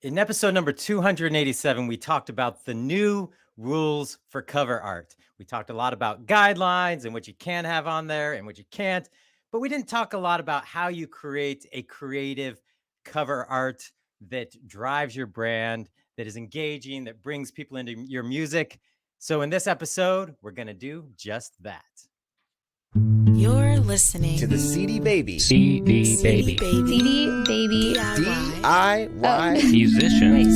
In episode number 287, we talked about the new rules for cover art. We talked a lot about guidelines and what you can have on there and what you can't, but we didn't talk a lot about how you create a creative cover art that drives your brand, that is engaging, that brings people into your music. So, in this episode, we're going to do just that. You're listening to the CD Baby CD Baby DIY Musician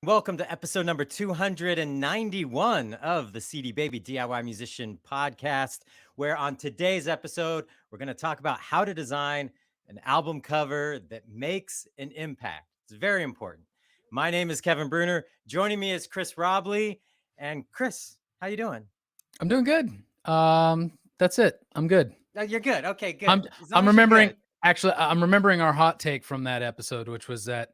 Welcome to episode number 291 of the CD Baby DIY Musician Podcast, where on today's episode, we're going to talk about how to design an album cover that makes an impact. It's very important. My name is Kevin Bruner. Joining me is Chris Robley. And Chris, how you doing? I'm doing good. That's it. I'm good. Oh, you're good. Okay, good. I'm remembering. Actually, I'm remembering our hot take from that episode, which was that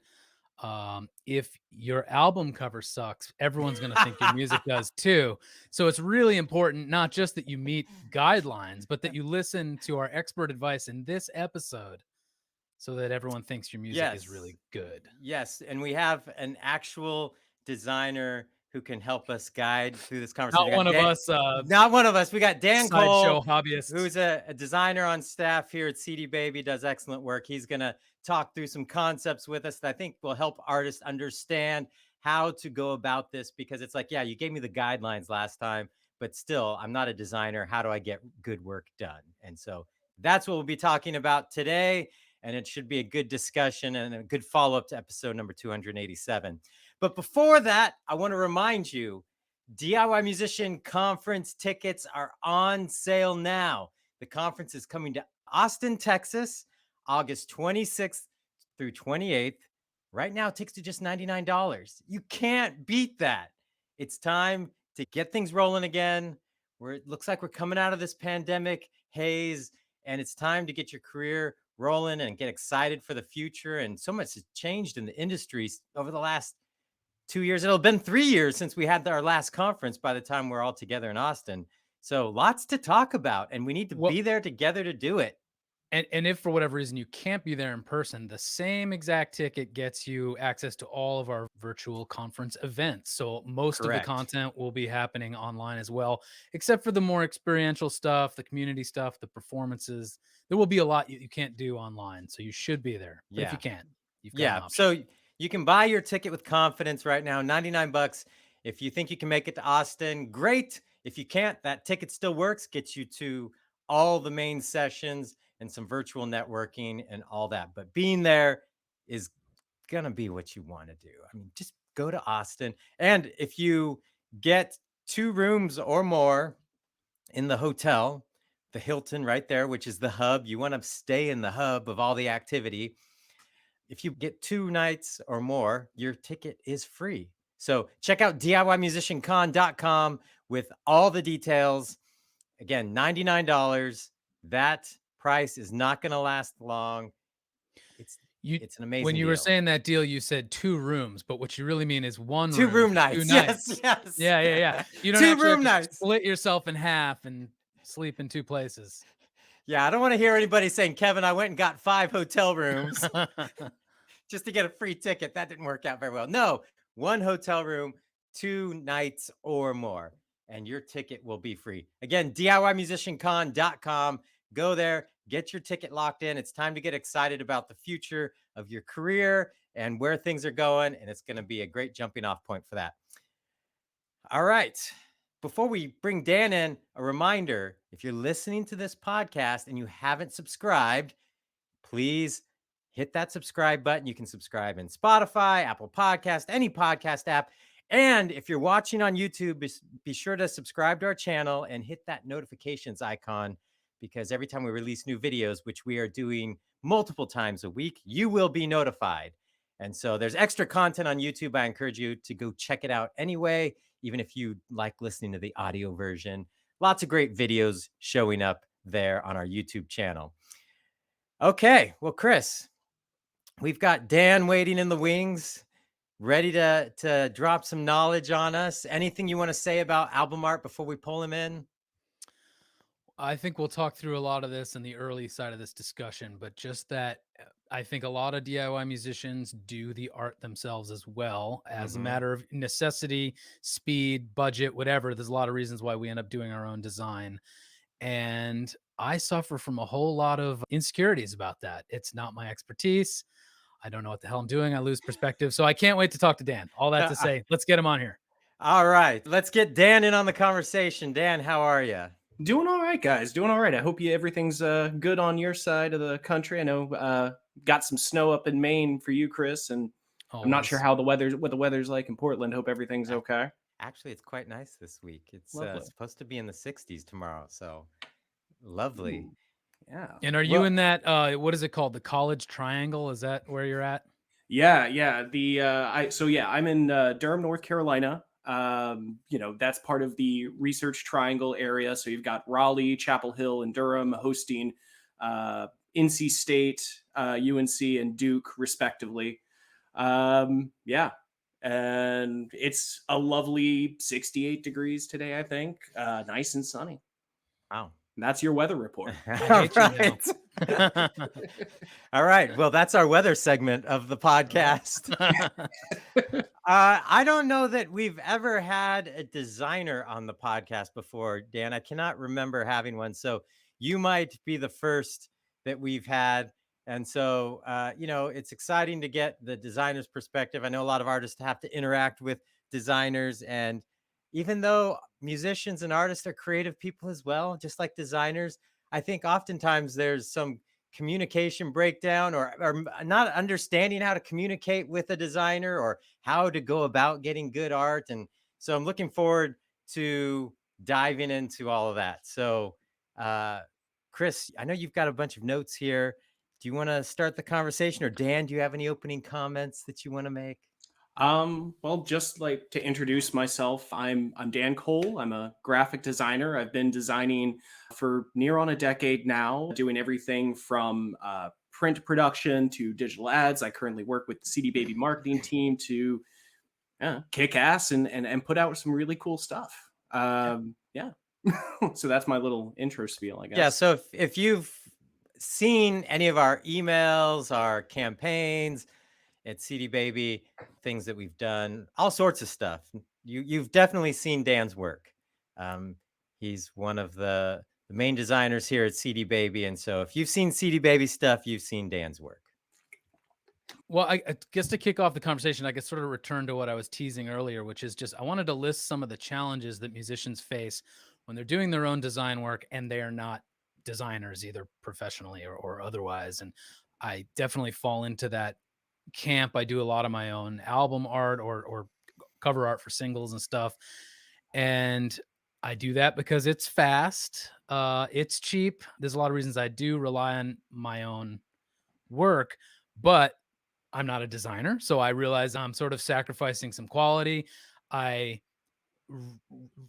if your album cover sucks, everyone's going to think your music does too. So it's really important, not just that you meet guidelines, but that you listen to our expert advice in this episode so that everyone thinks your music is really good. Yes. And we have an actual designer who can help us guide through this conversation. Not one of us. We got Dan Cole, hobbyist, who's a designer on staff here at CD Baby, does excellent work. He's going to talk through some concepts with us that I think will help artists understand how to go about this, because it's like, yeah, you gave me the guidelines last time, but still, I'm not a designer. How do I get good work done? And so that's what we'll be talking about today. And it should be a good discussion and a good follow-up to episode number 287. But before that, I want to remind you, DIY Musician Conference tickets are on sale now. The conference is coming to Austin, Texas, August 26th through 28th. Right now, tickets are just $99. You can't beat that. It's time to get things rolling again. It looks like we're coming out of this pandemic haze, and it's time to get your career rolling and get excited for the future. And so much has changed in the industry over the last 2 years. It'll have been 3 years since we had our last conference by the time we're all together in Austin. So lots to talk about, and we need to be there together to do it. And if for whatever reason you can't be there in person, the same exact ticket gets you access to all of our virtual conference events. So most of the content will be happening online as well, except for the more experiential stuff, the community stuff, the performances. There will be a lot you can't do online. So you should be there. But if you can't, you've got an option. So you can buy your ticket with confidence right now, $99. If you think you can make it to Austin, great. If you can't, that ticket still works, gets you to all the main sessions and some virtual networking and all that. But being there is going to be what you want to do. I mean, just go to Austin. And if you get 2 rooms or more in the hotel, the Hilton right there, which is the hub, you want to stay in the hub of all the activity. If you get 2 nights or more, your ticket is free. So check out DIYmusiciancon.com with all the details. Again, $99. That price is not going to last long. It's an amazing When you deal. were saying that deal, you said 2 rooms, but what you really mean is 1 2 room nights. 2 nights. Yes. Yeah. You don't 2 room nights. Split yourself in half and sleep in 2 places. Yeah, I don't want to hear anybody saying, Kevin, I went and got 5 hotel rooms just to get a free ticket. That didn't work out very well. No, 1 hotel room, 2 nights or more, and your ticket will be free. Again, DIYmusiciancon.com. Go there, get your ticket locked in. It's time to get excited about the future of your career and where things are going, and it's going to be a great jumping off point for that. All right. Before we bring Dan in, a reminder, if you're listening to this podcast and you haven't subscribed, please hit that subscribe button. You can subscribe in Spotify, Apple Podcast, any podcast app. And if you're watching on YouTube, be sure to subscribe to our channel and hit that notifications icon, because every time we release new videos, which we are doing multiple times a week, you will be notified. And so there's extra content on YouTube. I encourage you to go check it out anyway, even if you like listening to the audio version. Lots of great videos showing up there on our YouTube channel. Okay, well, Chris, we've got Dan waiting in the wings, ready to drop some knowledge on us. Anything you want to say about album art before we pull him in? I think we'll talk through a lot of this in the early side of this discussion, but just that I think a lot of DIY musicians do the art themselves as well as a Hmm. matter of necessity, speed, budget, whatever. There's a lot of reasons why we end up doing our own design. And I suffer from a whole lot of insecurities about that. It's not my expertise. I don't know what the hell I'm doing. I lose perspective. So I can't wait to talk to Dan. All that to say, let's get him on here. All right, let's get Dan in on the conversation. Dan, how are you? Doing all right, guys. Doing all right. I hope everything's good on your side of the country. I know got some snow up in Maine for you, Chris, and I'm not sure Always. how what the weather's like in Portland. Hope everything's okay. Actually, it's quite nice this week. It's Lovely. supposed to be in the 60s tomorrow, so lovely. Ooh, yeah. And are you Well, in that what is it called? The college triangle? Is that where you're at? yeah. I'm in Durham, North Carolina. That's part of the Research Triangle area. So you've got Raleigh, Chapel Hill, and Durham hosting uh, NC State, UNC, and Duke, respectively. Yeah. And it's a lovely 68 degrees today, I think. Nice and sunny. Wow. And that's your weather report. I All hate you now. right. All right. Well, that's our weather segment of the podcast. I don't know that we've ever had a designer on the podcast before, Dan. I cannot remember having one. So you might be the first that we've had. And so, it's exciting to get the designer's perspective. I know a lot of artists have to interact with designers. And even though musicians and artists are creative people as well, just like designers, I think oftentimes there's some communication breakdown or not understanding how to communicate with a designer or how to go about getting good art. And so I'm looking forward to diving into all of that. So, uh, Chris, I know you've got a bunch of notes here. Do you want to start the conversation, or Dan, do you have any opening comments that you want to make? Well, just like to introduce myself, I'm Dan Cole. I'm a graphic designer. I've been designing for near on a decade now, doing everything from print production to digital ads. I currently work with the CD Baby marketing team to kick ass and put out some really cool stuff. Yeah. So that's my little intro spiel, I Yeah. guess. So if you've seen any of our emails, our campaigns at CD Baby, things that we've done, all sorts of stuff, you've definitely seen Dan's work. He's one of the main designers here at CD Baby, and so if you've seen CD Baby stuff, you've seen Dan's work. Well, I guess to kick off the conversation, I could sort of return to what I was teasing earlier, which is just I wanted to list some of the challenges that musicians face when they're doing their own design work and they are not designers, either professionally or otherwise. And I definitely fall into that camp. I do a lot of my own album art or cover art for singles and stuff. And I do that because it's fast, it's cheap. There's a lot of reasons I do rely on my own work, but I'm not a designer, so I realize I'm sort of sacrificing some quality. I r-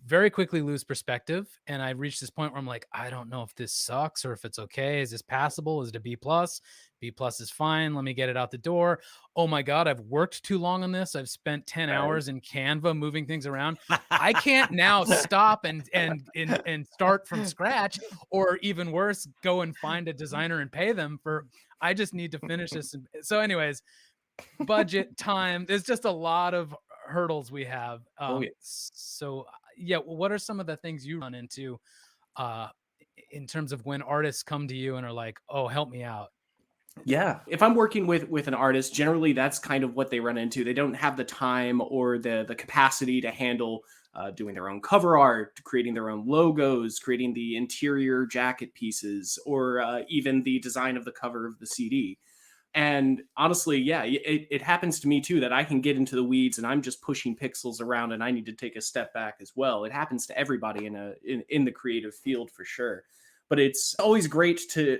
very quickly lose perspective, and I reach this point where I'm like, I don't know if this sucks or if it's okay. Is this passable? Is it a B plus? B plus is fine. Let me get it out the door. Oh my god, I've worked too long on this. I've spent 10 Right. hours in Canva moving things around. I can't now stop and start from scratch, or even worse, go and find a designer and pay them for. I just need to finish this. So, anyways, budget, time. There's just a lot of hurdles we have. Oh yeah. So yeah, what are some of the things you run into uh, in terms of when artists come to you and are like, "Oh, help me out"? Yeah, if I'm working with an artist, generally that's kind of what they run into. They don't have the time or the capacity to handle doing their own cover art, creating their own logos, creating the interior jacket pieces, or even the design of the cover of the CD. And honestly, yeah, it happens to me too that I can get into the weeds and I'm just pushing pixels around and I need to take a step back as well. It happens to everybody in the creative field for sure. But it's always great to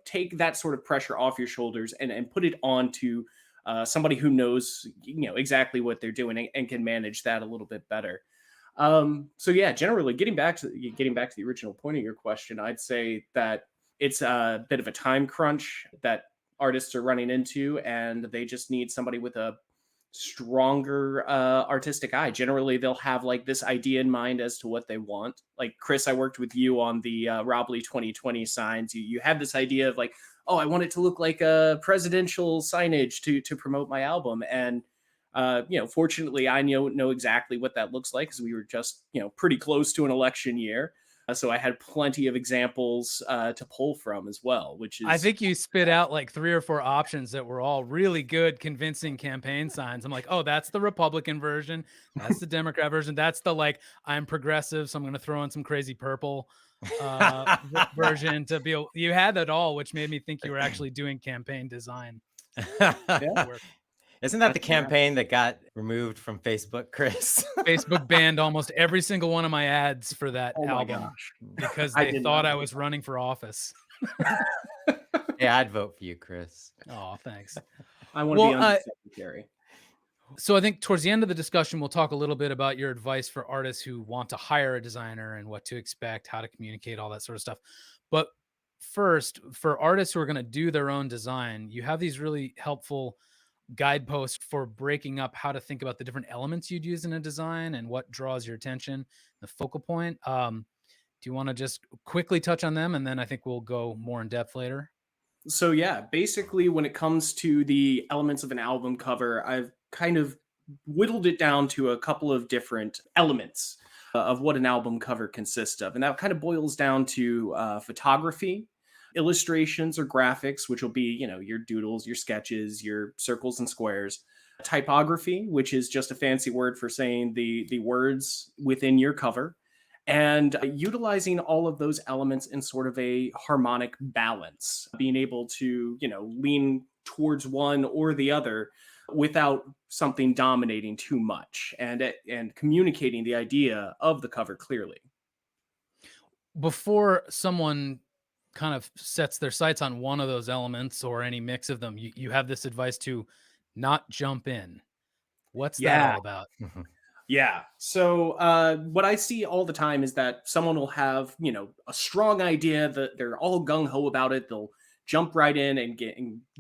take that sort of pressure off your shoulders and put it on to somebody who knows exactly what they're doing and can manage that a little bit better. So yeah, generally getting back to the original point of your question, I'd say that it's a bit of a time crunch that artists are running into, and they just need somebody with a stronger artistic eye. Generally, they'll have like this idea in mind as to what they want. Like Chris, I worked with you on the Robley 2020 signs. You had this idea of like, oh, I want it to look like a presidential signage to promote my album. And fortunately, I know exactly what that looks like because we were just pretty close to an election year. So I had plenty of examples to pull from as well, which I is think you spit out like 3 or 4 options that were all really good, convincing campaign signs. I'm like, "Oh, that's the Republican version. That's the Democrat version. That's the, like, I'm progressive, so I'm gonna throw in some crazy purple, version to be able." You had that all, which made me think you were actually doing campaign design yeah, work. Isn't that that's the campaign that got removed from Facebook, Chris? Facebook banned almost every single one of my ads for that oh my album gosh, because I they did thought not I know was running for office. Hey, I'd vote for you, Chris. Oh, thanks. I want to be Well, undersecretary. so I think towards the end of the discussion, we'll talk a little bit about your advice for artists who want to hire a designer and what to expect, how to communicate, all that sort of stuff. But first, for artists who are going to do their own design, you have these really helpful guideposts for breaking up how to think about the different elements you'd use in a design and what draws your attention, the focal point. Do you want to just quickly touch on them? And then I think we'll go more in depth later. So yeah, basically when it comes to the elements of an album cover, I've kind of whittled it down to a couple of different elements of what an album cover consists of. And that kind of boils down to photography, illustrations or graphics, which will be, your doodles, your sketches, your circles and squares, typography, which is just a fancy word for saying the words within your cover, and utilizing all of those elements in sort of a harmonic balance, being able to lean towards one or the other without something dominating too much, and communicating the idea of the cover clearly. Before someone kind of sets their sights on one of those elements or any mix of them, you have this advice to not jump in. What's that Yeah. all about? Yeah. So what I see all the time is that someone will have, a strong idea that they're all gung ho about it. They'll jump right in and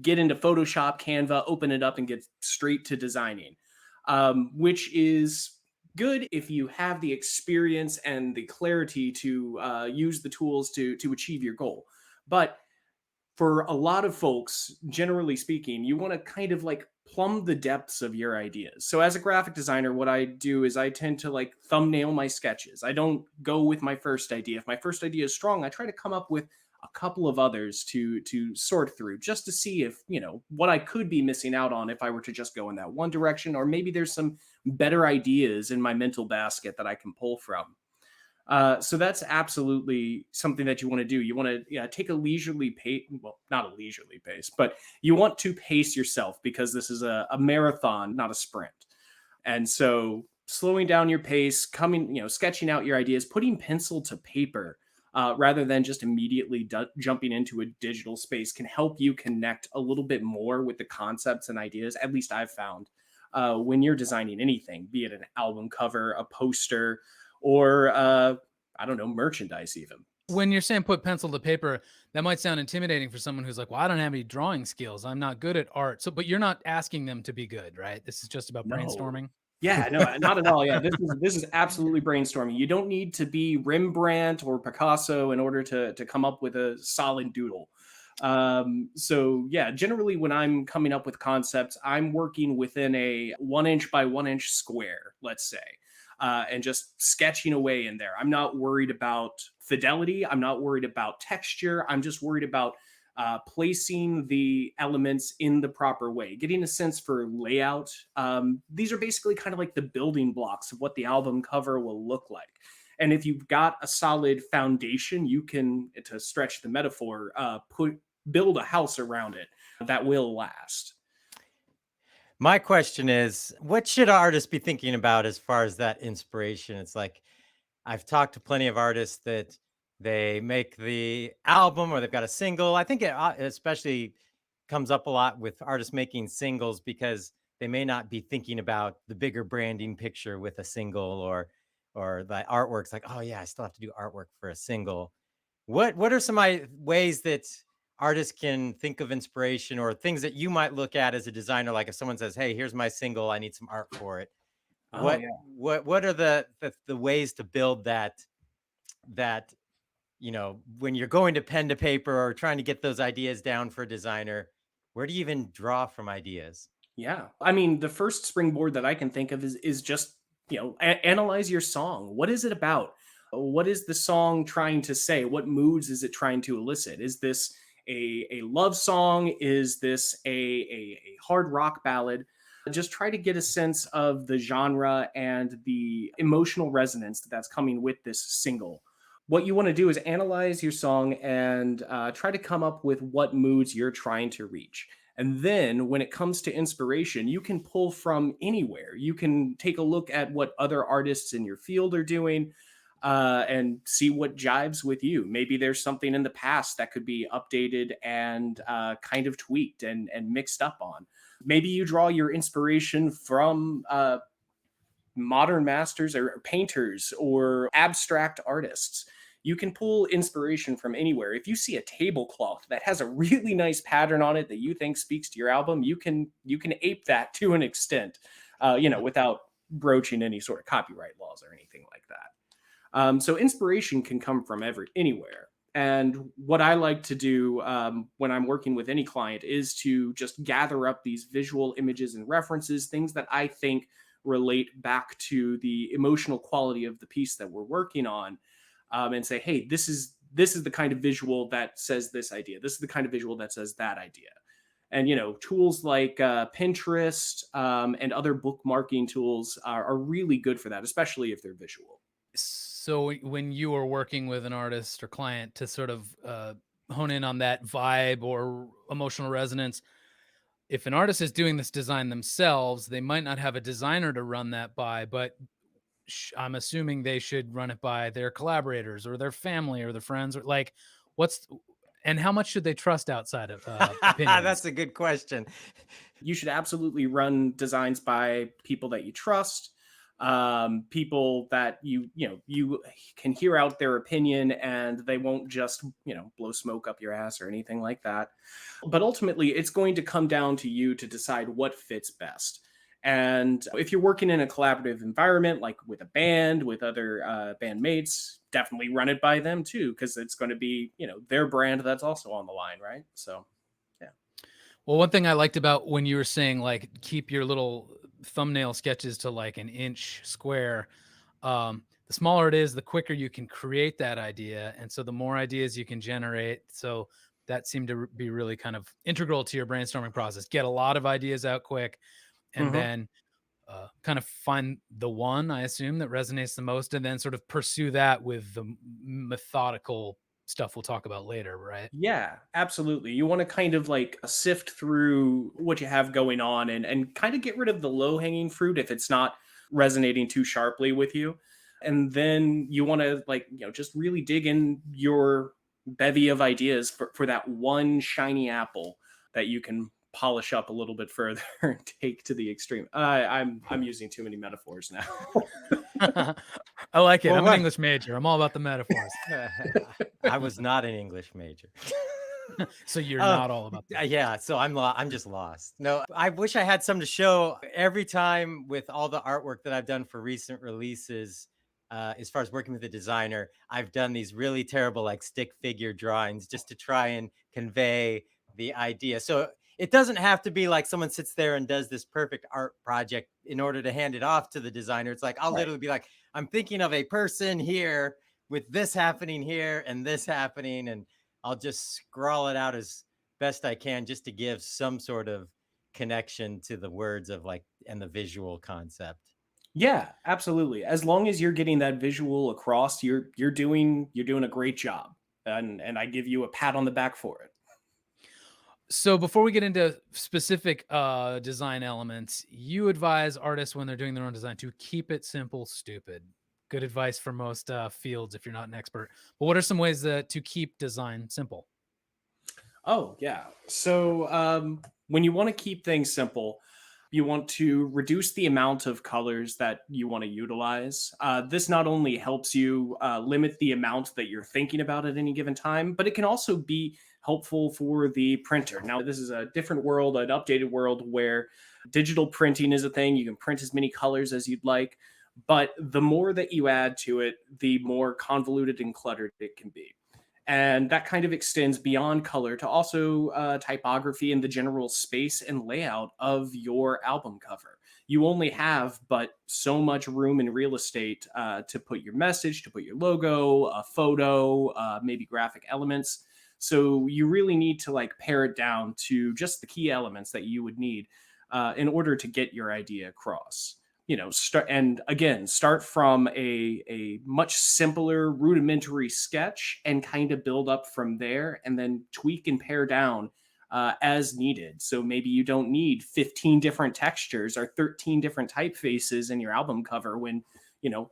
get into Photoshop, Canva, open it up, and get straight to designing, which is good if you have the experience and the clarity to use the tools to achieve your goal. But for a lot of folks, generally speaking, you want to kind of like plumb the depths of your ideas. So as a graphic designer, what I do is I tend to like thumbnail my sketches. I don't go with my first idea. If my first idea is strong, I try to come up with a couple of others to sort through just to see if, what I could be missing out on if I were to just go in that one direction, or maybe there's some better ideas in my mental basket that I can pull from. So that's absolutely something that you want to do. You want to take a leisurely pace, well, not a leisurely pace, but you want to pace yourself because this is a marathon, not a sprint. And so slowing down your pace, sketching out your ideas, putting pencil to paper rather than just immediately jumping into a digital space can help you connect a little bit more with the concepts and ideas. At least I've found when you're designing anything, be it an album cover, a poster, or I don't know, merchandise even. When you're saying put pencil to paper, that might sound intimidating for someone who's like, "Well, I don't have any drawing skills. I'm not good at art." So, but you're not asking them to be good, right? This is just about No. brainstorming. Yeah, no, not at all. Yeah, this is absolutely brainstorming. You don't need to be Rembrandt or Picasso in order to come up with a solid doodle. So yeah, generally when I'm coming up with concepts, I'm working within a 1 inch by 1 inch square, let's say, and just sketching away in there. I'm not worried about fidelity. I'm not worried about texture. I'm just worried about placing the elements in the proper way, getting a sense for layout. These are basically kind of like the building blocks of what the album cover will look like. And if you've got a solid foundation, you can, to stretch the metaphor, build a house around it that will last. My question is, what should artists be thinking about as far as that inspiration? It's like I've talked to plenty of artists that they make the album or they've got a single. I think it especially comes up a lot with artists making singles because they may not be thinking about the bigger branding picture with a single, or the artwork's like, oh yeah, I still have to do artwork for a single. What are some ways that artists can think of inspiration or things that you might look at as a designer? Like if someone says, "Hey, here's my single, I need some art for it." Oh What yeah. what are the ways to build that when you're going to pen to paper or trying to get those ideas down for a designer, where do you even draw from ideas? Yeah. I mean, the first springboard that I can think of is just, analyze your song. What is it about? What is the song trying to say? What moods is it trying to elicit? Is this a love song? Is this a hard rock ballad? Just try to get a sense of the genre and the emotional resonance that's coming with this single. What you want to do is analyze your song and try to come up with what moods you're trying to reach. And then when it comes to inspiration, you can pull from anywhere. You can take a look at what other artists in your field are doing and see what jives with you. Maybe there's something in the past that could be updated and kind of tweaked and mixed up on. Maybe you draw your inspiration from modern masters or painters or abstract artists. You can pull inspiration from anywhere. If you see a tablecloth that has a really nice pattern on it that you think speaks to your album, you can ape that to an extent, without broaching any sort of copyright laws or anything like that. So inspiration can come from anywhere. And what I like to do when I'm working with any client is to just gather up these visual images and references, things that I think relate back to the emotional quality of the piece that we're working on, and say, hey, this is the kind of visual that says this idea. This is the kind of visual that says that idea. And tools like Pinterest and other bookmarking tools are really good for that, especially if they're visual. So when you are working with an artist or client to sort of hone in on that vibe or emotional resonance, if an artist is doing this design themselves, they might not have a designer to run that by, but I'm assuming they should run it by their collaborators or their family or their friends, or like what's and how much should they trust outside of opinions? That's a good question. You should absolutely run designs by people that you trust, people that you can hear out their opinion, and they won't just blow smoke up your ass or anything like that. But ultimately, it's going to come down to you to decide what fits best. And if you're working in a collaborative environment, like with a band, with other bandmates, definitely run it by them too, because it's going to be their brand that's also on the line, right? So yeah. Well, one thing I liked about when you were saying like keep your little thumbnail sketches to like an inch square, the smaller it is, the quicker you can create that idea, and so the more ideas you can generate. So that seemed to be really kind of integral to your brainstorming process. Get a lot of ideas out quick, and Mhm. then kind of find the one, I assume, that resonates the most, and then sort of pursue that with the methodical stuff we'll talk about later, right? Yeah, absolutely. You want to kind of like sift through what you have going on and kind of get rid of the low hanging fruit if it's not resonating too sharply with you. And then you want to like, just really dig in your bevy of ideas for that one shiny apple that you can polish up a little bit further and take to the extreme. I'm using too many metaphors now. I like it. Well, I'm an what? English major. I'm all about the metaphors. I was not an English major. So you're Uh, not all about the yeah, so I'm just lost. No, I wish I had some to show every time with all the artwork that I've done for recent releases. As far as working with a designer, I've done these really terrible like stick figure drawings just to try and convey the idea. So it doesn't have to be like someone sits there and does this perfect art project in order to hand it off to the designer. It's like I'll Right. literally be like, I'm thinking of a person here with this happening here and this happening, and I'll just scrawl it out as best I can just to give some sort of connection to the words of like and the visual concept. Yeah, absolutely. As long as you're getting that visual across, you're doing a great job. And I give you a pat on the back for it. So before we get into specific design elements, you advise artists when they're doing their own design to keep it simple, stupid. Good advice for most fields if you're not an expert. But what are some ways to keep design simple? Oh, yeah. So when you want to keep things simple, You want to reduce the amount of colors that you want to utilize. This not only helps you limit the amount that you're thinking about at any given time, but it can also be helpful for the printer. Now, this is a different world, an updated world where digital printing is a thing. You can print as many colors as you'd like, but the more that you add to it, the more convoluted and cluttered it can be. And that kind of extends beyond color to also typography and the general space and layout of your album cover. You only have but so much room and real estate to put your message, to put your logo, a photo, maybe graphic elements. So you really need to like pare it down to just the key elements that you would need in order to get your idea across. Start from a much simpler rudimentary sketch and kind of build up from there, and then tweak and pare down as needed. So maybe you don't need 15 different textures or 13 different typefaces in your album cover when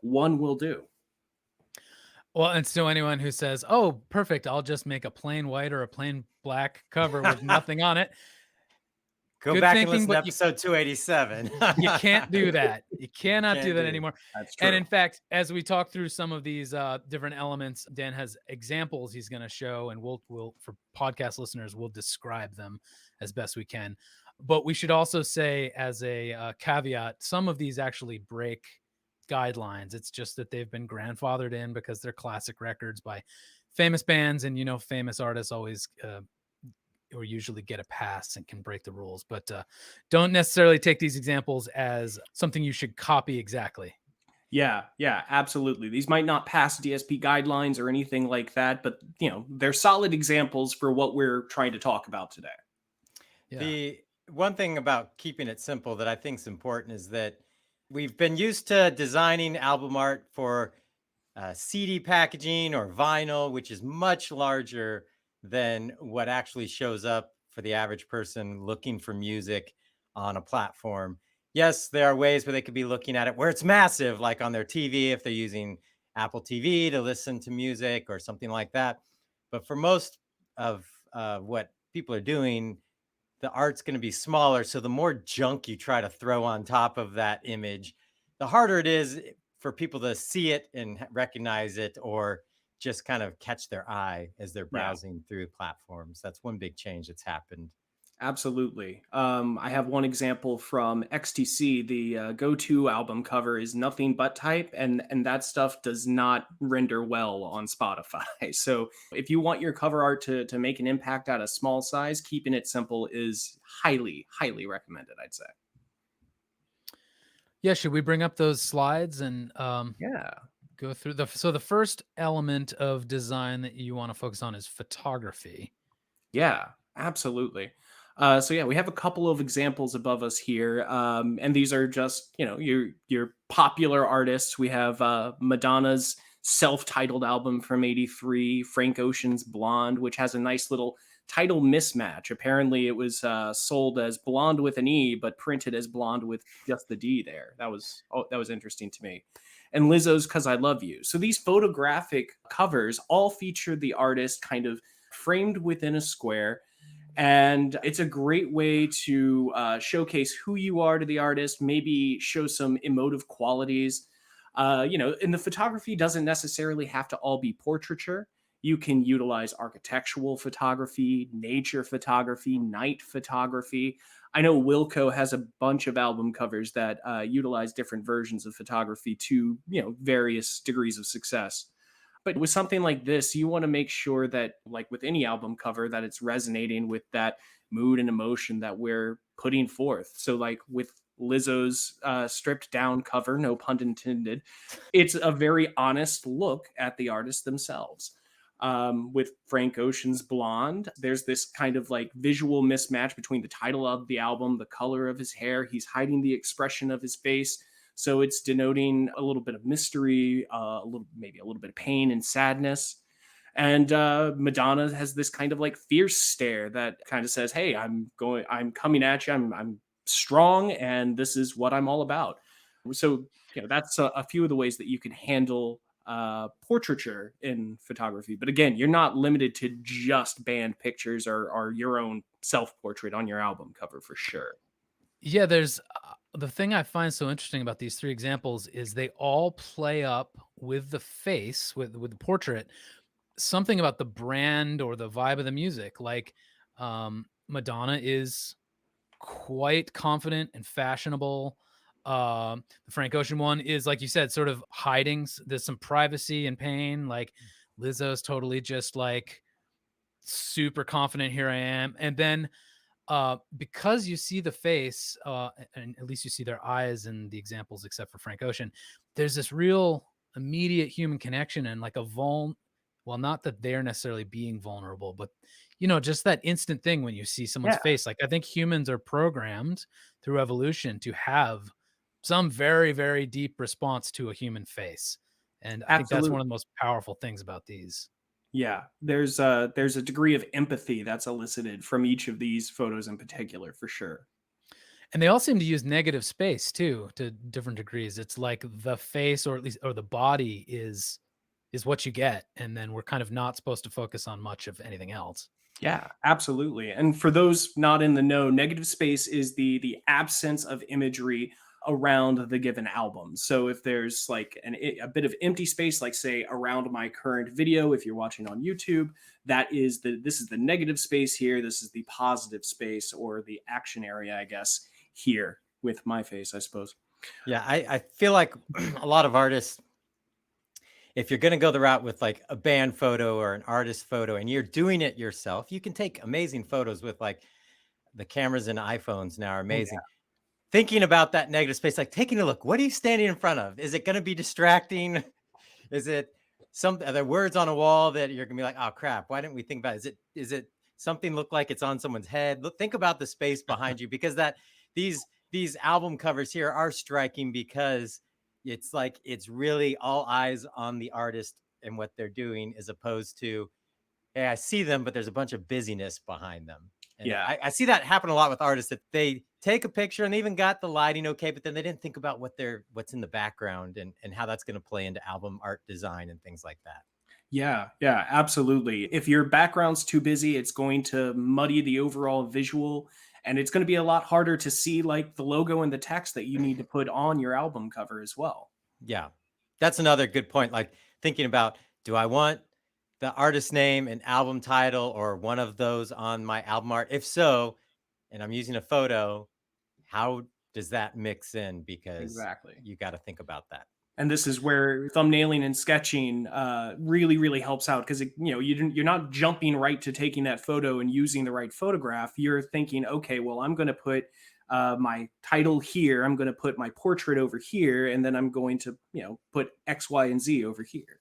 one will do. Well, and so anyone who says, "Oh, perfect, I'll just make a plain white or a plain black cover with nothing on it." Go Good back and thinking, listen to but episode 287. you can't do that. You cannot do Can't that do. anymore. That's And true. in fact, as we talk through some of these different elements, Dan has examples he's going to show, and we'll for podcast listeners, we'll describe them as best we can. But we should also say, as a caveat, some of these actually break guidelines. It's just that they've been grandfathered in because they're classic records by famous bands, and famous artists always or usually get a pass and can break the rules, but don't necessarily take these examples as something you should copy exactly. Yeah, absolutely. These might not pass DSP guidelines or anything like that, but they're solid examples for what we're trying to talk about today. Yeah. The one thing about keeping it simple that I think is important is that we've been used to designing album art for CD packaging or vinyl, which is much larger than what actually shows up for the average person looking for music on a platform. Yes, there are ways where they could be looking at it where it's massive, like on their TV, if they're using Apple TV to listen to music or something like that. But for most of what people are doing, the art's going to be smaller. So the more junk you try to throw on top of that image, the harder it is for people to see it and recognize it, or just kind of catch their eye as they're Yeah. browsing through platforms. That's one big change that's happened. Absolutely. I have one example from XTC. The go-to album cover is nothing but type, and that stuff does not render well on Spotify. So if you want your cover art to make an impact at a small size, keeping it simple is highly, highly recommended, I'd say. Yeah. Should we bring up those slides and Yeah. go through the first element of design that you want to focus on is photography. Yeah, absolutely. So yeah, we have a couple of examples above us here, and these are just your popular artists. We have Madonna's self-titled album from '83, Frank Ocean's Blonde, which has a nice little title mismatch. Apparently, it was sold as Blonde with an E, but printed as Blonde with just the D there. That was interesting to me. And Lizzo's "'Cause I Love You." So these photographic covers all feature the artist kind of framed within a square, and it's a great way to showcase who you are to the artist, maybe show some emotive qualities. And the photography doesn't necessarily have to all be portraiture. You can utilize architectural photography, nature photography, night photography. I know Wilco has a bunch of album covers that utilize different versions of photography to various degrees of success. But with something like this, you want to make sure that, like with any album cover, that it's resonating with that mood and emotion that we're putting forth. So, like with Lizzo's stripped down cover, no pun intended, it's a very honest look at the artist themselves. With Frank Ocean's Blonde, there's this kind of like visual mismatch between the title of the album, the color of his hair. He's hiding the expression of his face. So it's denoting a little bit of mystery, maybe a little bit of pain and sadness. And Madonna has this kind of like fierce stare that kind of says, "Hey, I'm coming at you. I'm strong, and this is what I'm all about." So that's a few of the ways that you can handle portraiture in photography. But again, you're not limited to just band pictures or your own self portrait on your album cover for sure. Yeah, there's the thing I find so interesting about these three examples is they all play up with the face, with the portrait, something about the brand or the vibe of the music. Like Madonna is quite confident and fashionable. The Frank Ocean one is, like you said, sort of hiding. There's some privacy and pain. Like Lizzo's totally just like super confident. Here I am, and then because you see the face, and at least you see their eyes in the examples, except for Frank Ocean, there's this real immediate human connection and like a well, not that they're necessarily being vulnerable, but just that instant thing when you see someone's Yeah, face. Like I think humans are programmed through evolution to have some very, very deep response to a human face. And I think that's one absolutely. of the most powerful things about these. Yeah, there's a degree of empathy that's elicited from each of these photos in particular, for sure. And they all seem to use negative space too, to different degrees. It's like the face, or at least, or the body is what you get, and then we're kind of not supposed to focus on much of anything else. Yeah, absolutely. And for those not in the know, negative space is the absence of imagery around the given album. So if there's like a bit of empty space, like say around my current video, if you're watching on YouTube, this is the negative space here. This is the positive space, or the action area, I guess, here with my face, I suppose. Yeah, I feel like a lot of artists, if you're going to go the route with like a band photo or an artist photo and you're doing it yourself, you can take amazing photos with like the cameras in iPhones now are Oh amazing. Thinking about that negative space, like taking a look, what are you standing in front of? Is it going to be distracting? Is it are there words on a wall that you're gonna be like, oh crap, why didn't we think about it? Is it something look like it's on someone's head? Look, think about the space behind you, because these album covers here are striking because it's like it's really all eyes on the artist and what they're doing, as opposed to, hey, I see them, but there's a bunch of busyness behind them. And yeah. I see that happen a lot with artists, that they take a picture and they even got the lighting okay, but then they didn't think about what's in the background, and how that's going to play into album art design and things like that. Yeah, yeah, absolutely. If your background's too busy, it's going to muddy the overall visual, and it's going to be a lot harder to see like the logo and the text that you need to put on your album cover as well. Yeah. That's another good point. Like thinking about, do I want the artist name and album title or one of those on my album art? If so, and I'm using a photo, how does that mix in? Because Exactly. you got to think about that. And this is where thumbnailing and sketching really, really helps out, because you're not jumping right to taking that photo and using the right photograph. You're thinking, okay, well, I'm going to put my title here, I'm going to put my portrait over here, and then I'm going to put X, Y, and Z over here.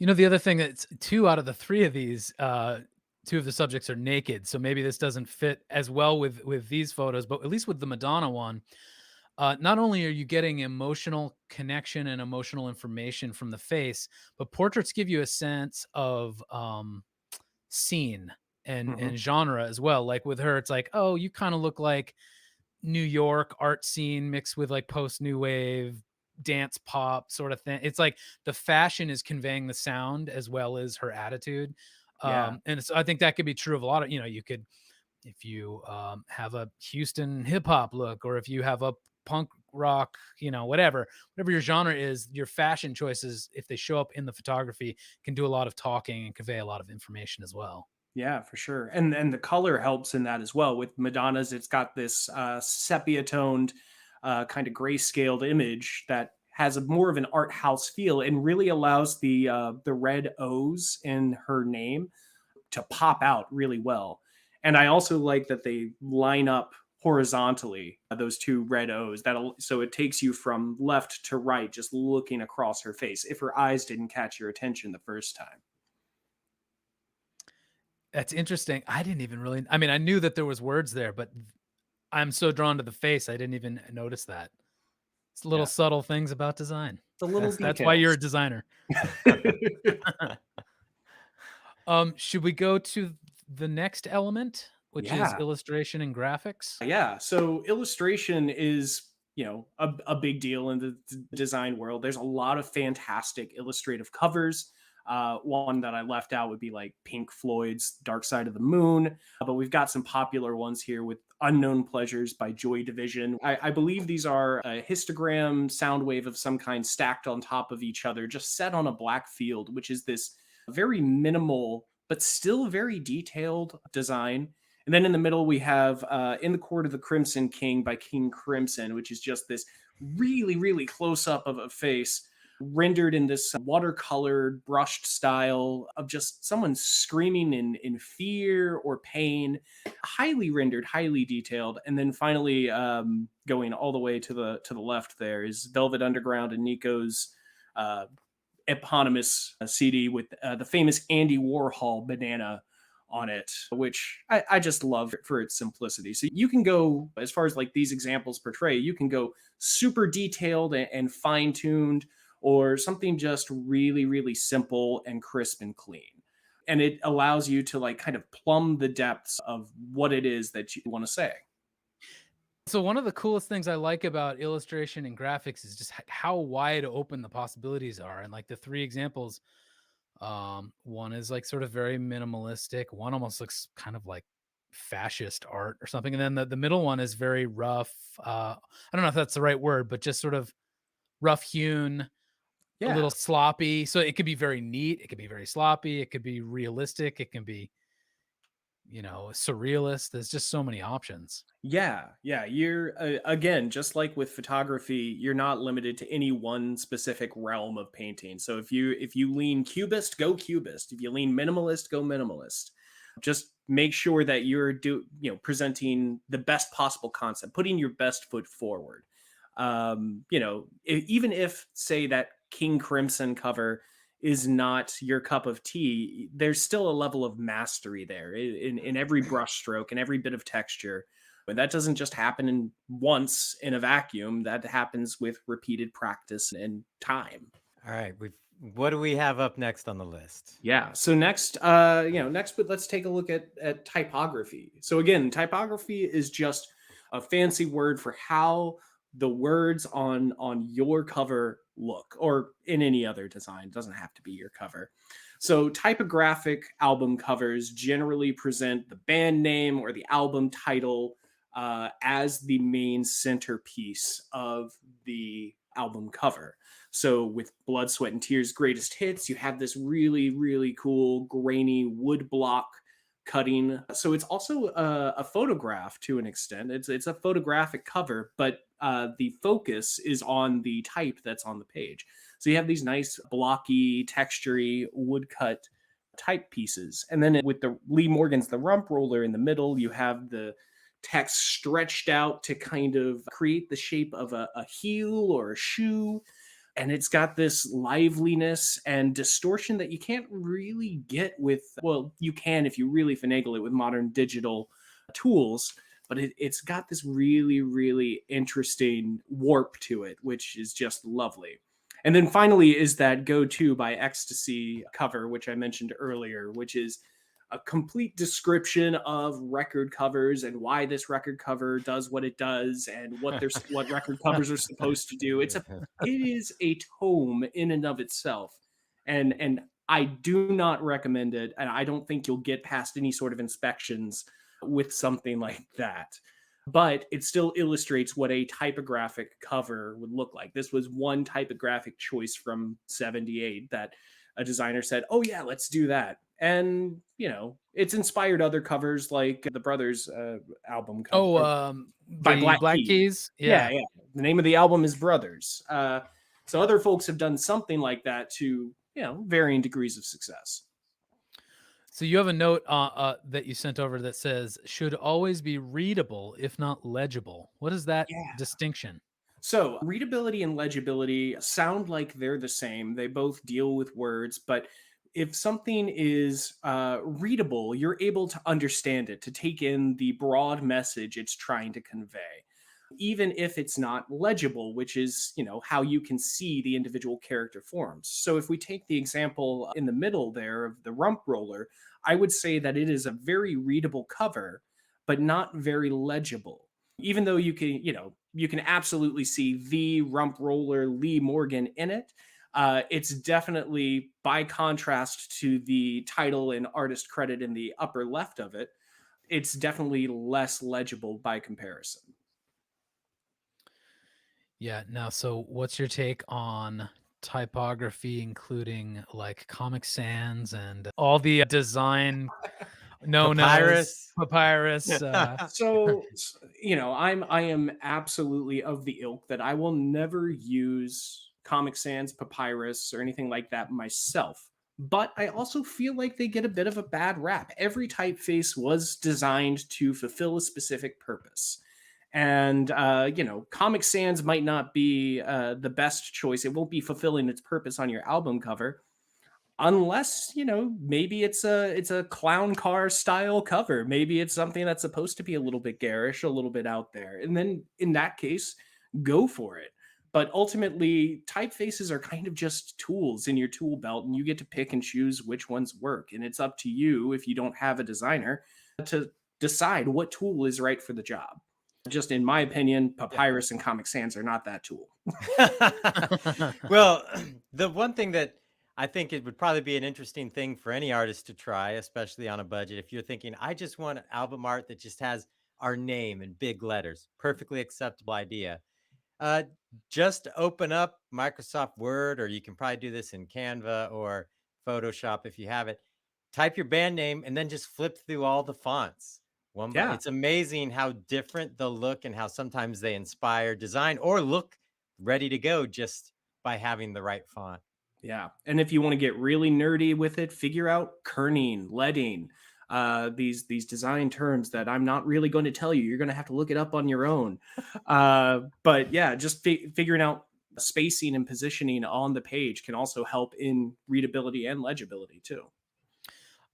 The other thing, that's two out of the three of these, two of the subjects are naked, so maybe this doesn't fit as well with these photos, but at least with the Madonna one, not only are you getting emotional connection and emotional information from the face, but portraits give you a sense of scene Hmm. and genre as well. Like with her, it's like, oh, you kind of look like New York art scene mixed with like post new wave dance pop sort of thing. It's like the fashion is conveying the sound as well as her attitude. Yeah. And so I think that could be true of a lot of, you could, if you have a Houston hip hop look, or if you have a punk rock, whatever your genre is, your fashion choices, if they show up in the photography, can do a lot of talking and convey a lot of information as well. Yeah, for sure. And the color helps in that as well. With Madonna's, it's got this sepia toned, kind of grayscaled image that has a more of an art house feel, and really allows the red O's in her name to pop out really well. And I also like that they line up horizontally, those two red O's, so it takes you from left to right, just looking across her face, if her eyes didn't catch your attention the first time. That's interesting. I didn't even really, I mean, I knew that there was words there, but I'm so drawn to the face, I didn't even notice that. It's little Yeah, subtle things about design. the little That's why you're details. a designer. Should we go to the next element, which is Yeah. illustration and graphics? Yeah. So illustration is, a big deal in the design world. There's a lot of fantastic illustrative covers. One that I left out would be like Pink Floyd's Dark Side of the Moon. But we've got some popular ones here with Unknown Pleasures by Joy Division. I believe these are a histogram sound wave of some kind stacked on top of each other, just set on a black field, which is this very minimal but still very detailed design. And then in the middle, we have In the Court of the Crimson King by King Crimson, which is just this really, really close up of a face rendered in this watercolored, brushed style of just someone screaming in fear or pain, highly rendered, highly detailed. And then finally, going all the way to the left, there is Velvet Underground and Nico's uh, eponymous CD with the famous Andy Warhol banana on it, which I just love for its simplicity. So you can go, as far as like these examples portray, you can go super detailed and fine tuned, or something just really, really simple and crisp and clean. And it allows you to like kind of plumb the depths of what it is that you want to say. So one of the coolest things I like about illustration and graphics is just how wide open the possibilities are. And like the three examples, one is like sort of very minimalistic. One almost looks kind of like fascist art or something. And then the middle one is very rough. I don't know if that's the right word, but just sort of rough hewn, a Yeah. little sloppy. So it could be very neat. It could be very sloppy. It could be realistic. It can be, surrealist. There's just so many options. Yeah. You're again, just like with photography, you're not limited to any one specific realm of painting. So if you lean cubist, go cubist. If you lean minimalist, go minimalist. Just make sure that you're presenting the best possible concept, putting your best foot forward. Even if, say, that King Crimson cover is not your cup of tea, there's still a level of mastery there in every brushstroke and every bit of texture. But that doesn't just happen in once in a vacuum. That happens with repeated practice and time. All right, what do we have up next on the list? Yeah. So next, but let's take a look at typography. So again, typography is just a fancy word for how the words on your cover look, or in any other design. It doesn't have to be your cover. So typographic album covers generally present the band name or the album title as the main centerpiece of the album cover. So with Blood, Sweat, and Tears' greatest hits, you have this really, really cool grainy wood block cutting. So it's also a photograph to an extent. It's a photographic cover, but the focus is on the type that's on the page. So you have these nice blocky, textury, woodcut type pieces. And then with the Lee Morgan's The Rump Roller in the middle, you have the text stretched out to kind of create the shape of a heel or a shoe. And it's got this liveliness and distortion that you can't really get with, well, you can if you really finagle it with modern digital tools, but it's got this really, really interesting warp to it, which is just lovely. And then finally is that Go To by Ecstasy cover, which I mentioned earlier, which is a complete description of record covers and why this record cover does what it does and what record covers are supposed to do. It is a tome in and of itself. And I do not recommend it, and I don't think you'll get past any sort of inspections with something like that. But it still illustrates what a typographic cover would look like. This was one typographic choice from 78 that a designer said, "Oh yeah, let's do that." And it's inspired other covers like the Brothers album cover by The Black Black Keys. Keys. Yeah, Yeah. yeah. The name of the album is Brothers. So other folks have done something like that to varying degrees of success. So you have a note that you sent over that says should always be readable, if not legible. What is that Yeah. distinction? So readability and legibility sound like they're the same. They both deal with words, but if something is readable, you're able to understand it, to take in the broad message it's trying to convey, even if it's not legible, which is, how you can see the individual character forms. So if we take the example in the middle there of the Rump Roller, I would say that it is a very readable cover, but not very legible. Even though you can absolutely see the Rump Roller Lee Morgan in it. It's definitely, by contrast to the title and artist credit in the upper left of it, it's definitely less legible by comparison. Yeah. Now, so what's your take on typography, including like Comic Sans and all the design no-nos, Papyrus. papyrus? So, I am absolutely of the ilk that I will never use Comic Sans, Papyrus, or anything like that myself. But I also feel like they get a bit of a bad rap. Every typeface was designed to fulfill a specific purpose. And, Comic Sans might not be the best choice. It won't be fulfilling its purpose on your album cover, unless maybe it's a clown car style cover, maybe it's something that's supposed to be a little bit garish, a little bit out there, and then in that case, go for it. But ultimately, typefaces are kind of just tools in your tool belt, and you get to pick and choose which ones work, and it's up to you, if you don't have a designer, to decide what tool is right for the job. Just in my opinion, Yeah. Papyrus and Comic Sans are not that tool. Well, the one thing that I think it would probably be an interesting thing for any artist to try, especially on a budget, if you're thinking, I just want album art that just has our name in big letters, perfectly acceptable idea. Uh, just open up Microsoft Word, or you can probably do this in Canva or Photoshop if you have it. Type your band name and then just flip through all the fonts. Yeah. It's amazing how different they'll look and how sometimes they inspire design or look ready to go just by having the right font. Yeah, and if you want to get really nerdy with it, figure out kerning, leading, these design terms that I'm not really going to tell you. You're going to have to look it up on your own. But yeah, just figuring out spacing and positioning on the page can also help in readability and legibility too.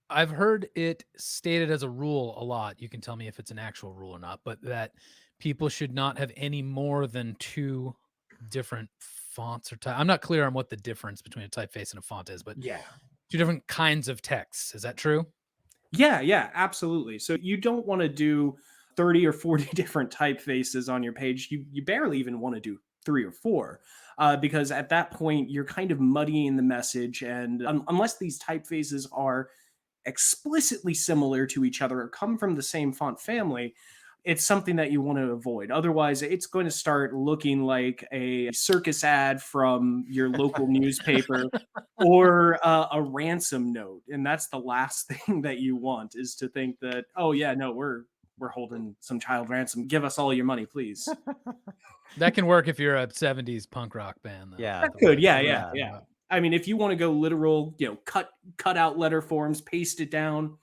I've heard it stated as a rule a lot. You can tell me if it's an actual rule or not, but that people should not have any more than two different fonts or type. I'm not clear on what the difference between a typeface and a font is, but Yeah. two different kinds of texts. Is that true? Yeah, absolutely. So you don't want to do 30 or 40 different typefaces on your page. You barely even want to do three or four, because at that point you're kind of muddying the message. And unless these typefaces are explicitly similar to each other or come from the same font family, it's something that you want to avoid. Otherwise, it's going to start looking like a circus ad from your local newspaper, or a ransom note. And that's the last thing that you want, is to think that, oh yeah, no, we're holding some child ransom. Give us all your money, please. That can work if you're a 70s punk rock band, though. Yeah. That could, yeah, That's what I'm yeah, Yeah. talking yeah. about. I mean, if you want to go literal, cut out letter forms, paste it down,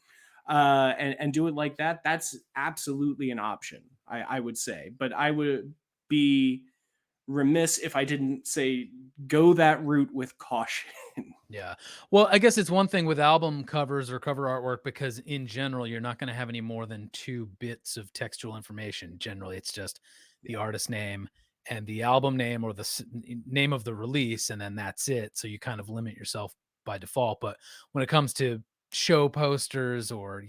and do it like that, that's absolutely an option. I would say, but I would be remiss if I didn't say go that route with caution. Yeah. Well, I guess it's one thing with album covers or cover artwork because in general, you're not going to have any more than two bits of textual information. Generally, it's just the Yeah, artist name and the album name or the name of the release, and then that's it. So you kind of limit yourself by default. But when it comes to show posters or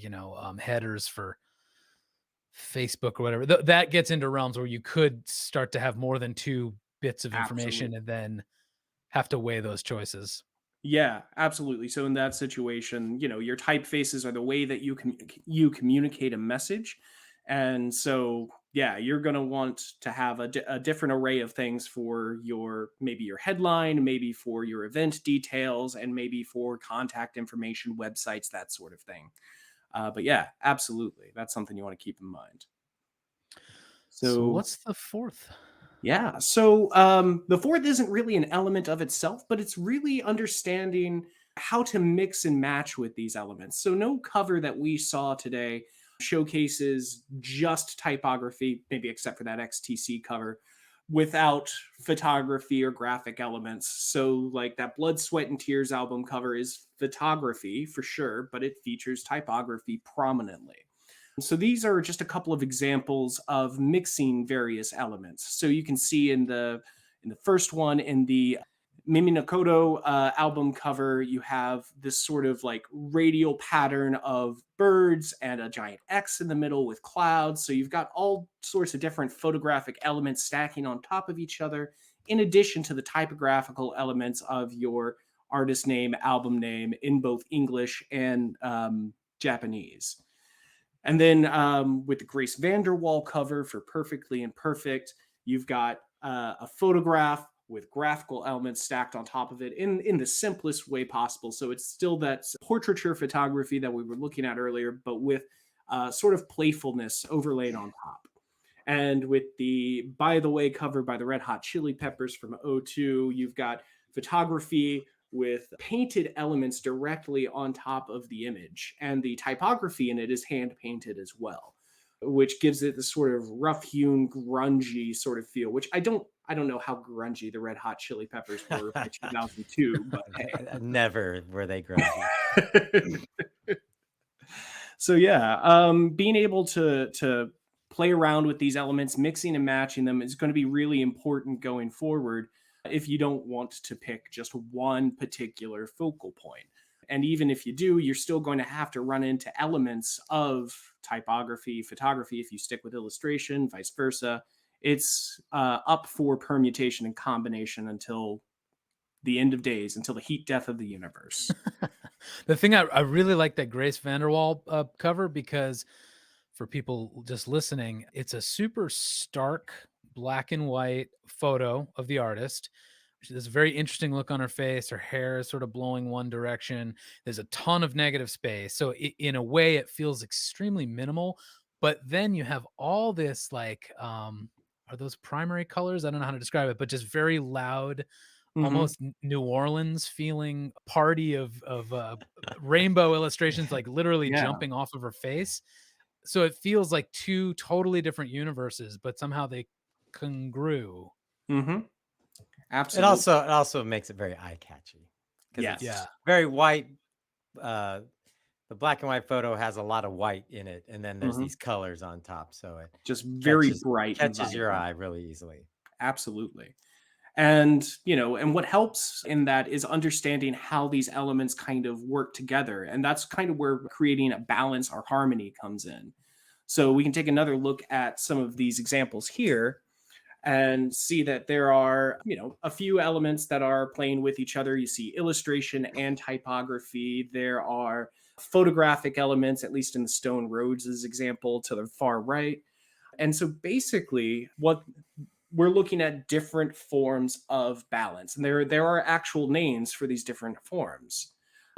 headers for Facebook or whatever, that gets into realms where you could start to have more than two bits of information absolutely. and then have to weigh those choices. Yeah, absolutely. So in that situation, your typefaces are the way that you communicate a message, and so yeah, you're going to want to have a different array of things for your, maybe your headline, maybe for your event details, and maybe for contact information, websites, that sort of thing. But yeah, absolutely, that's something you want to keep in mind. So So what's the fourth? yeah. So the fourth isn't really an element of itself, but it's really understanding how to mix and match with these elements. So no cover that we saw today showcases just typography, maybe except for that XTC cover, without photography or graphic elements. So like that Blood, Sweat, and Tears album cover is photography for sure, but it features typography prominently. So these are just a couple of examples of mixing various elements. So you can see in the first one, in the Mimi Nakoto album cover, you have this sort of like radial pattern of birds and a giant X in the middle with clouds. So you've got all sorts of different photographic elements stacking on top of each other, in addition to the typographical elements of your artist name, album name, in both English and Japanese. And then with the Grace Vanderwall cover for Perfectly Imperfect, you've got a photograph with graphical elements stacked on top of it in the simplest way possible. So it's still that portraiture photography that we were looking at earlier, but with sort of playfulness overlaid on top. And with the By the Way cover by the Red Hot Chili Peppers from '02, you've got photography with painted elements directly on top of the image. And the typography in it is hand painted as well, which gives it this sort of rough hewn, grungy sort of feel, which I don't know how grungy the Red Hot Chili Peppers were by 2002, but hey. Never were they grungy. So yeah, being able to play around with these elements, mixing and matching them is going to be really important going forward if you don't want to pick just one particular focal point. And even if you do, you're still going to have to run into elements of typography, photography, if you stick with illustration, vice versa. It's up for permutation and combination until the end of days, until the heat death of the universe. The thing I really like that Grace Vanderwall cover, because for people just listening, it's a super stark black and white photo of the artist. She has a very interesting look on her face. Her hair is sort of blowing one direction. There's a ton of negative space. So in a way, it feels extremely minimal. But then you have all this like, are those primary colors? I don't know how to describe it, but just very loud, Mhm. almost New Orleans feeling party of rainbow illustrations, like literally Yeah. jumping off of her face. So it feels like two totally different universes, but somehow they congrue. Mhm. It Absolutely. also makes it very eye catchy because it's Yes. Yeah. very white. Uh, the black and white photo has a lot of white in it, and then there's Mhm. these colors on top, so it Just very catches bright and catches your vibrant. eye really easily. Absolutely. And, and what helps in that is understanding how these elements kind of work together. And that's kind of where creating a balance or harmony comes in. So we can take another look at some of these examples here and see that there are, a few elements that are playing with each other. You see illustration and typography. There are photographic elements, at least in the Stone Roses example to the far right. And so basically, what we're looking at different forms of balance, and there are actual names for these different forms.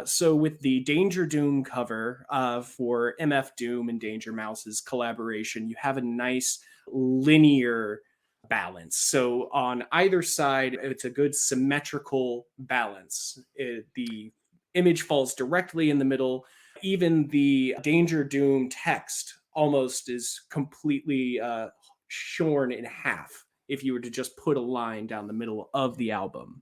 So with the Danger Doom cover for MF Doom and Danger Mouse's collaboration, you have a nice linear balance. So on either side, it's a good symmetrical balance. The image falls directly in the middle. Even the Danger Doom text almost is completely shorn in half if you were to just put a line down the middle of the album.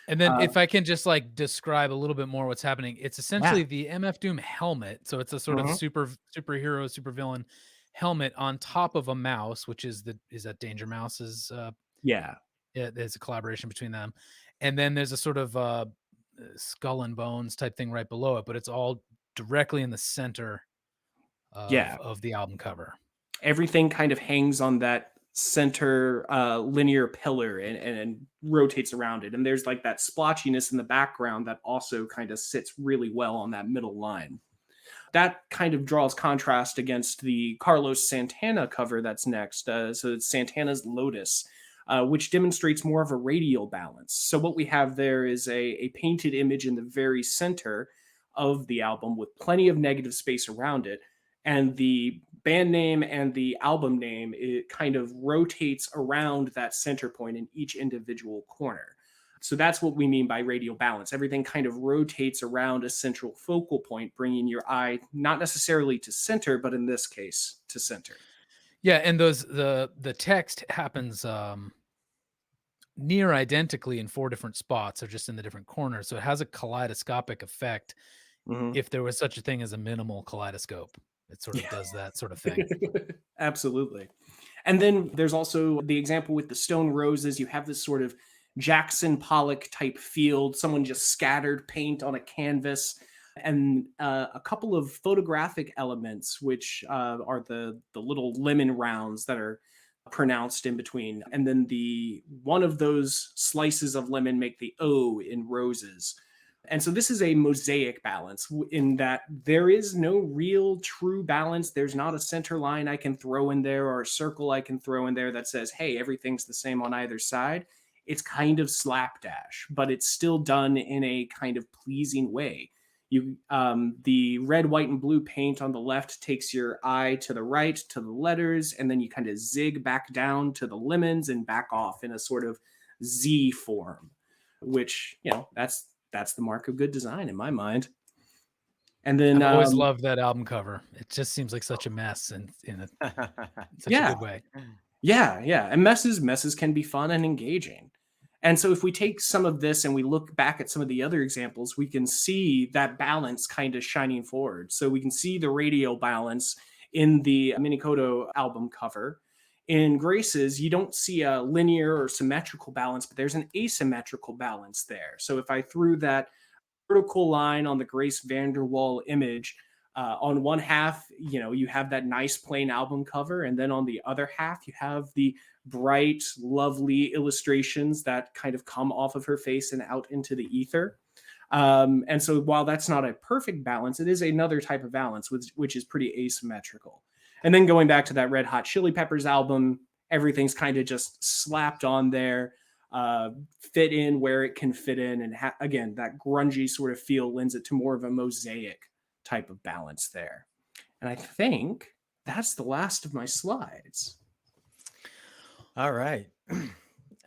And then Uh, if I can just like describe a little bit more what's happening, it's yeah. essentially the MF Doom helmet. So it's a sort of Mhm. superhero, supervillain helmet on top of a mouse, which is that Danger Mouse's Yeah. yeah, there's a collaboration between them. And then there's a sort of skull and bones type thing right below it, but it's all directly in the center Yeah. of the album cover. Everything kind of hangs on that center linear pillar and rotates around it. And there's like that splotchiness in the background that also kind of sits really well on that middle line. That kind of draws contrast against the Carlos Santana cover that's next. So it's Santana's Lotus, which demonstrates more of a radial balance. So what we have there is a painted image in the very center of the album with plenty of negative space around it. And the band name and the album name, it kind of rotates around that center point in each individual corner. So that's what we mean by radial balance. Everything kind of rotates around a central focal point, bringing your eye not necessarily to center, but in this case, to center. Yeah, and those the text happens near identically in four different spots or just in the different corners. So it has a kaleidoscopic effect. Mhm. If there was such a thing as a minimal kaleidoscope, it sort of Yeah. does that sort of thing. Absolutely. And then there's also the example with the Stone Roses. You have this sort of Jackson Pollock type field, someone just scattered paint on a canvas, and a couple of photographic elements, which are the little lemon rounds that are pronounced in between. And then the one of those slices of lemon make the O in roses, And so this is a mosaic balance in that there is no real true balance. There's not a center line I can throw in there or a circle I can throw in there that says, hey, everything's the same on either side. It's kind of slapdash, but it's still done in a kind of pleasing way. The red, white, and blue paint on the left takes your eye to the right to the letters, and then you kind of zig back down to the lemons and back off in a sort of Z form, which, that's the mark of good design in my mind. And then, I've always loved that album cover. It just seems like such a mess and in such a yeah, good way. yeah, and messes can be fun and engaging. And so if we take some of this and we look back at some of the other examples, we can see that balance kind of shining forward. So we can see the radial balance in the Minicoto album cover. In Grace's, you don't see a linear or symmetrical balance, but there's an asymmetrical balance there. So if I threw that vertical line on the Grace Vanderwall image, on one half, you have that nice plain album cover, and then on the other half, you have the bright, lovely illustrations that kind of come off of her face and out into the ether. And so while that's not a perfect balance, it is another type of balance, which is pretty asymmetrical. And then going back to that Red Hot Chili Peppers album, everything's kind of just slapped on there, fit in where it can fit in. And again, that grungy sort of feel lends it to more of a mosaic type of balance there. And I think that's the last of my slides. All right.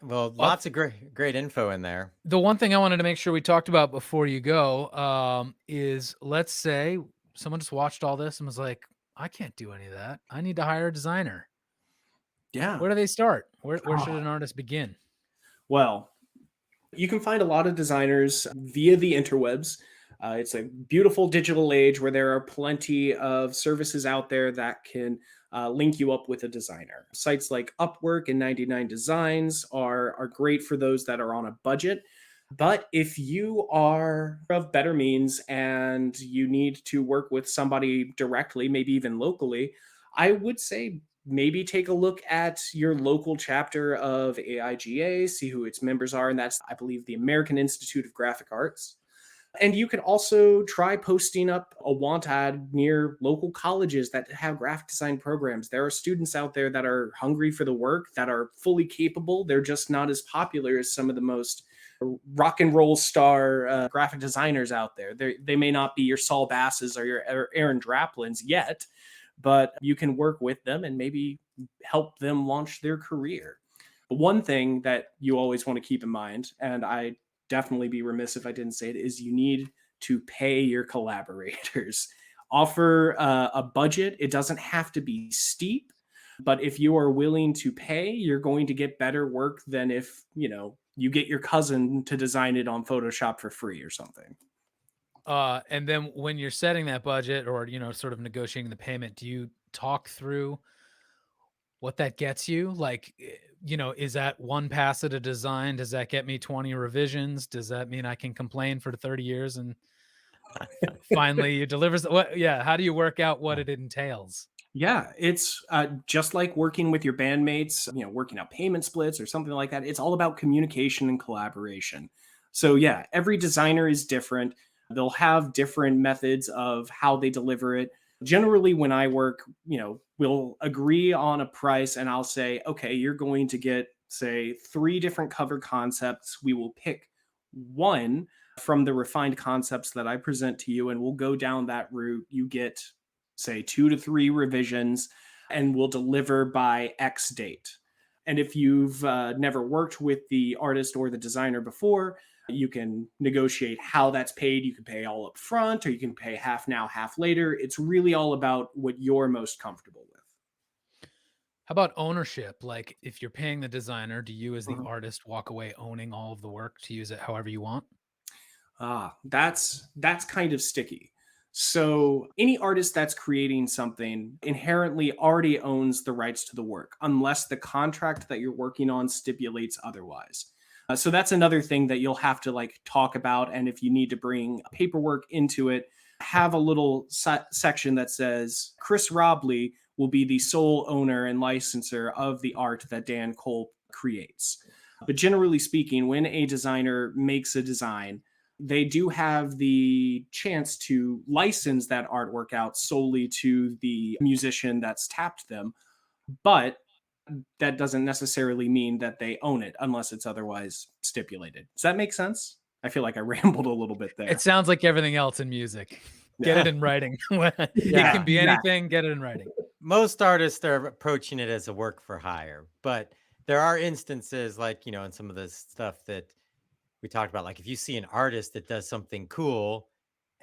Well, lots of great info in there. The one thing I wanted to make sure we talked about before you go is, let's say someone just watched all this and was like, I can't do any of that. I need to hire a designer. Yeah. Where do they start? Where should an artist begin? Well, you can find a lot of designers via the interwebs. It's a beautiful digital age where there are plenty of services out there that can link you up with a designer. Sites like Upwork and 99 Designs are great for those that are on a budget. But if you are of better means and you need to work with somebody directly, maybe even locally, I would say maybe take a look at your local chapter of AIGA, see who its members are. And that's, I believe, the American Institute of Graphic Arts. And you can also try posting up a want ad near local colleges that have graphic design programs. There are students out there that are hungry for the work, that are fully capable. They're just not as popular as some of the most rock and roll star graphic designers out there. They may not be your Saul Basses or your Aaron Draplins yet, but you can work with them and maybe help them launch their career. But one thing that you always want to keep in mind, and I definitely be remiss if I didn't say it, is you need to pay your collaborators. Offer a budget. It doesn't have to be steep, but if you are willing to pay, you're going to get better work than if, you get your cousin to design it on Photoshop for free or something. And then when you're setting that budget or, sort of negotiating the payment, do you talk through what that gets you? Like, is that one pass at a design? Does that get me 20 revisions? Does that mean I can complain for 30 years and finally it delivers? How do you work out what it entails? Yeah, it's just like working with your bandmates, working out payment splits or something like that. It's all about communication and collaboration. So yeah, every designer is different. They'll have different methods of how they deliver it. Generally, when I work, we'll agree on a price and I'll say, okay, you're going to get, say, 3 different cover concepts. We will pick one from the refined concepts that I present to you and we'll go down that route. You get, say, 2 to 3 revisions and we'll deliver by X date. And if you've never worked with the artist or the designer before, you can negotiate how that's paid. You can pay all up front or you can pay half now, half later. It's really all about what you're most comfortable with. How about ownership? Like, if you're paying the designer, do you as the artist walk away owning all of the work to use it however you want? That's kind of sticky. So any artist that's creating something inherently already owns the rights to the work, unless the contract that you're working on stipulates otherwise. So that's another thing that you'll have to talk about. And if you need to bring paperwork into it, have a little section that says Chris Robley will be the sole owner and licensor of the art that Dan Cole creates. But generally speaking, when a designer makes a design, they do have the chance to license that artwork out solely to the musician that's tapped them, but that doesn't necessarily mean that they own it unless it's otherwise stipulated. Does that make sense? I feel like I rambled a little bit there. It sounds like everything else in music. Get it in writing. It Yeah, can be exactly. anything, get it in writing. Most artists are approaching it as a work for hire, but there are instances like, in some of the stuff that we talked about, like if you see an artist that does something cool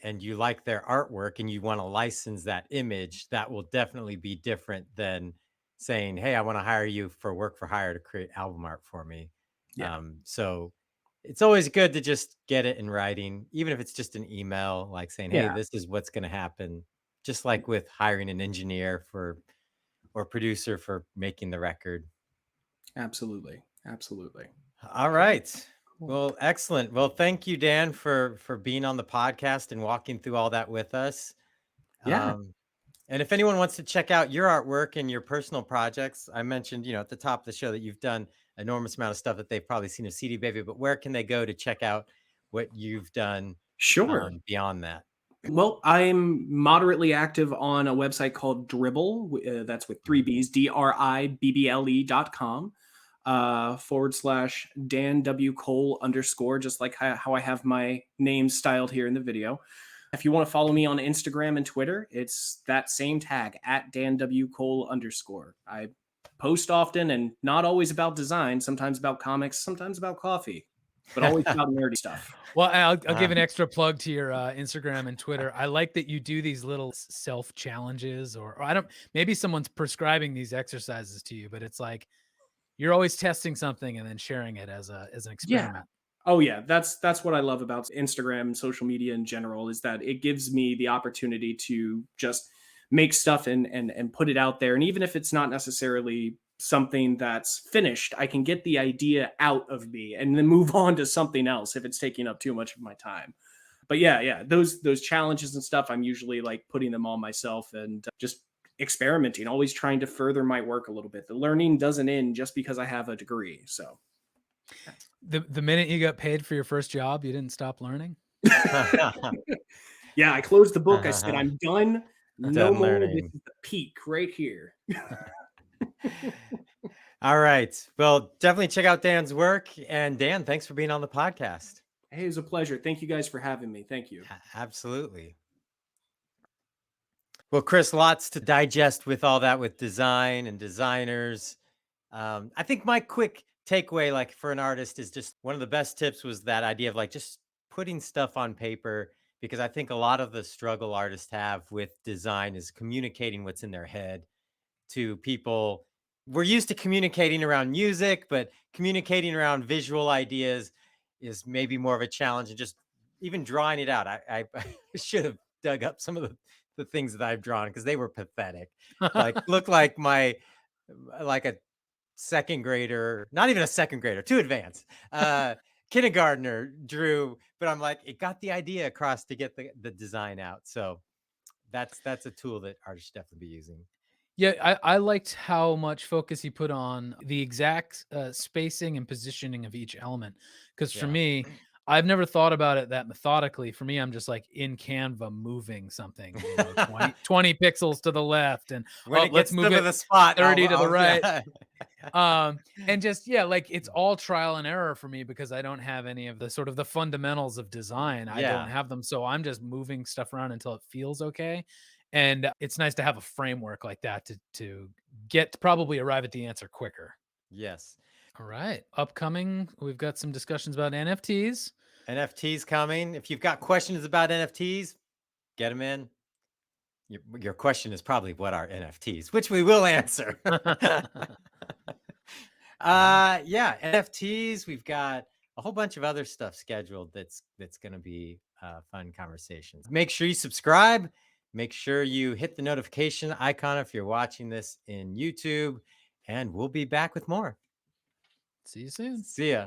and you like their artwork and you want to license that image, that will definitely be different than saying, "Hey, I want to hire you for work for hire to create album art for me." Yeah. So it's always good to just get it in writing, even if it's just an email, like saying, "Hey, Yeah. this is what's going to happen." Just like with hiring an engineer or producer for making the record. Absolutely. Absolutely. All right. Cool. Well, excellent. Well, thank you, Dan, for being on the podcast and walking through all that with us. Yeah. And if anyone wants to check out your artwork and your personal projects, I mentioned, at the top of the show that you've done an enormous amount of stuff that they've probably seen of CD Baby, but where can they go to check out what you've done Sure. beyond that? Well, I'm moderately active on a website called Dribble. That's with three B's, DRIBBLE.com, / Dan W. Cole _, just like how I have my name styled here in the video. If you want to follow me on Instagram and Twitter, it's that same tag, at Dan W. Cole _. I post often and not always about design, sometimes about comics, sometimes about coffee, but always about nerdy stuff. Well, I'll give an extra plug to your Instagram and Twitter. I like that you do these little self challenges, or I don't, maybe someone's prescribing these exercises to you, but it's like you're always testing something and then sharing it as an experiment. Oh yeah, that's what I love about Instagram and social media in general, is that it gives me the opportunity to just make stuff and put it out there. And even if it's not necessarily something that's finished, I can get the idea out of me and then move on to something else if it's taking up too much of my time. But yeah, those challenges and stuff, I'm usually like putting them on myself and just experimenting, always trying to further my work a little bit. The learning doesn't end just because I have a degree. So The minute you got paid for your first job, you didn't stop learning. Yeah, I closed the book. I said, I'm done. No Done more. learning. This is the peak right here. All right. Well, definitely check out Dan's work. And Dan, thanks for being on the podcast. Hey, it was a pleasure. Thank you guys for having me. Thank you. Absolutely. Well, Chris, lots to digest with all that, with design and designers. I think my quick takeaway, like for an artist, is just one of the best tips was that idea of like just putting stuff on paper, because I think a lot of the struggle artists have with design is communicating what's in their head to people. We're used to communicating around music, but communicating around visual ideas is maybe more of a challenge. And just even drawing it out, I should have dug up some of the things that I've drawn because they were pathetic. Like look like like a second grader, not even a second grader, too advanced. Kindergartner drew, but I'm like, it got the idea across to get the design out. So that's a tool that artists should definitely be using. Yeah, I liked how much focus he put on the exact spacing and positioning of each element. Because for Yeah. me, I've never thought about it that methodically. For me, I'm just like in Canva moving something, 20 pixels to the left, and When it let's gets move to it the spot, 30 to the right. yeah. And just like it's all trial and error for me because I don't have any of the sort of the fundamentals of design. I Yeah. don't have them, so I'm just moving stuff around until it feels okay. And it's nice to have a framework like that to get to probably arrive at the answer quicker. Yes. All right, upcoming, we've got some discussions about NFTs. NFTs coming. If you've got questions about NFTs, get them in. Your question is probably what are NFTs, which we will answer. Yeah, NFTs. We've got a whole bunch of other stuff scheduled that's going to be fun conversations. Make sure you subscribe. Make sure you hit the notification icon if you're watching this in YouTube, and we'll be back with more. See you soon. See ya.